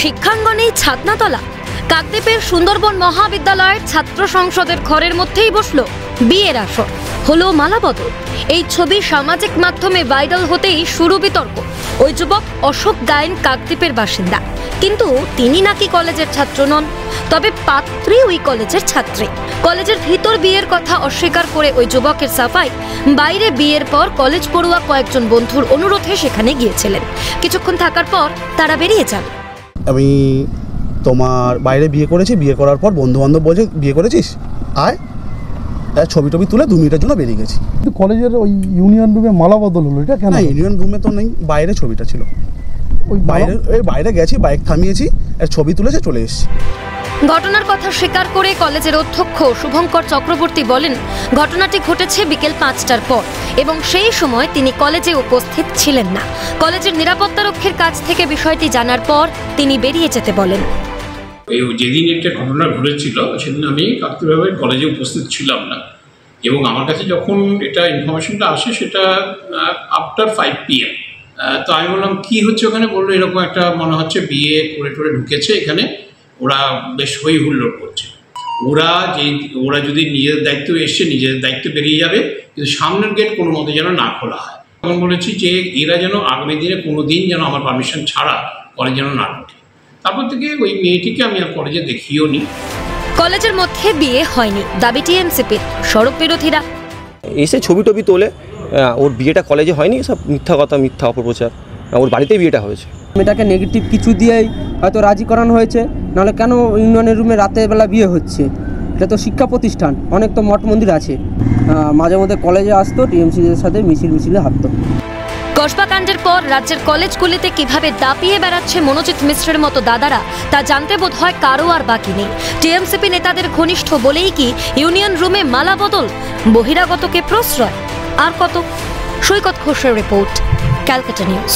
শিক্ষাঙ্গনেই ছাদনাতলা। কাকদ্বীপের সুন্দরবন মহাবিদ্যালয়ের ছাত্র সংসদের ঘরের মধ্যেই বসলো বিয়ের আসর, হলো মালাবদল। এই ছবি সামাজিক মাধ্যমে ভাইরাল হতেই শুরু বিতর্ক। ওই যুবক অশোক গায়েন কাকদ্বীপের বাসিন্দা, কিন্তু তিনি নাকি কলেজের ছাত্র নন, তবে পাত্রী ওই কলেজের ছাত্রী। কলেজের ভিতর বিয়ের কথা অস্বীকার করে ওই যুবকের সাফাই, বাইরে বিয়ের পর কলেজ পড়ুয়া কয়েকজন বন্ধুর অনুরোধে সেখানে গিয়েছিলেন। কিছুক্ষণ থাকার পর তারা বেরিয়ে যান। আমি তোমার বাইরে বিয়ে করেছি, বিয়ে করার পর বন্ধু বান্ধব বলছে বিয়ে করেছিস আয়, ছবি টবি তুলে 2 মিনিটের জন্য বেরিয়ে গেছি। কলেজের ওই ইউনিয়ন রুমে মালা বদল হলো, এটা কেন? ইউনিয়ন রুমে তো নেই, বাইরে ছবিটা ছিল। ওই বাইরে গেছি, বাইক থামিয়েছি, ছবি তুলেছে, চলে এসেছি। ঘটনার কথা স্বীকার করে কলেজের অধ্যক্ষ শুভঙ্কর চক্রবর্তী বলেন, ঘটনাটি ঘটেছে বিকেল 5টার পর এবং সেই সময় তিনি কলেজে উপস্থিত ছিলেন না। কলেজের নিরাপত্তারক্ষীর কাছ থেকে বিষয়টি জানার পর তিনি বেরিয়ে যেতে বলেন। যেদিন একটা ঘটনা ঘটেছিল সেদিন আমি কাকদ্বীপ কলেজে উপস্থিত ছিলাম না, এবং আমার কাছে যখন এটা ইনফরমেশনটা আসে সেটা আফটার 5 PM। তো আমি বললাম কী হচ্ছে ওখানে, বললো এরকম একটা মনে হচ্ছে বিয়ে করে টোরে ঢুকেছে এখানে, ওরা বেশ হই হুল্লোড় করছে। ওরা যদি নিজেদের দায়িত্ব এসছে নিজেদের দায়িত্ব বেরিয়ে যাবে, কিন্তু সামনের গেট কোনো মতে যেন না খোলা হয়। তখন বলেছি যে এরা যেন আগামী দিনে কোনো দিন যেন আমার পারমিশন ছাড়া কলেজ যেন না ঢোকে। তারপর থেকে ওই মেয়েটিকে আমি আর কলেজে দেখিও নি। কলেজের মধ্যে বিয়ে হয়নি দাবি টিএমসিপির। সড়ক বিরোধীরা এসে ছবি টবি তোলে, ওর বিয়েটা কলেজে হয়নি, সব মিথ্যা কথা, মিথ্যা অপপ্রচার। ওর বাড়িতেই বিয়েটা হয়েছে। মেয়েটাকে নেগেটিভ কিছু দিয়েই হয়তো রাজি করানো হয়েছে, নাহলে কেন ইউনিয়নের রুমে রাতের বেলা বিয়ে হচ্ছে? এটা তো শিক্ষা প্রতিষ্ঠান, অনেক তো মঠ মন্দির আছে। মাঝে মধ্যে কলেজে আসতো, টিএমসিদের সাথে মিছিলে হাঁটতো। কসবাকাণ্ডের পর রাজ্যের কলেজগুলিতে কিভাবে দাপিয়ে বেড়াচ্ছে মনোজিৎ মিশ্রের মতো দাদারা, তা জানতে বোধ হয় কারো আর বাকি নেই। টিএমসিপি নেতাদের ঘনিষ্ঠ বলেই কি ইউনিয়ন রুমে মালা বদল, বহিরাগতকে প্রশ্রয়? আর কত? সৈকত ঘোষের রিপোর্ট, ক্যালকাটা নিউজ।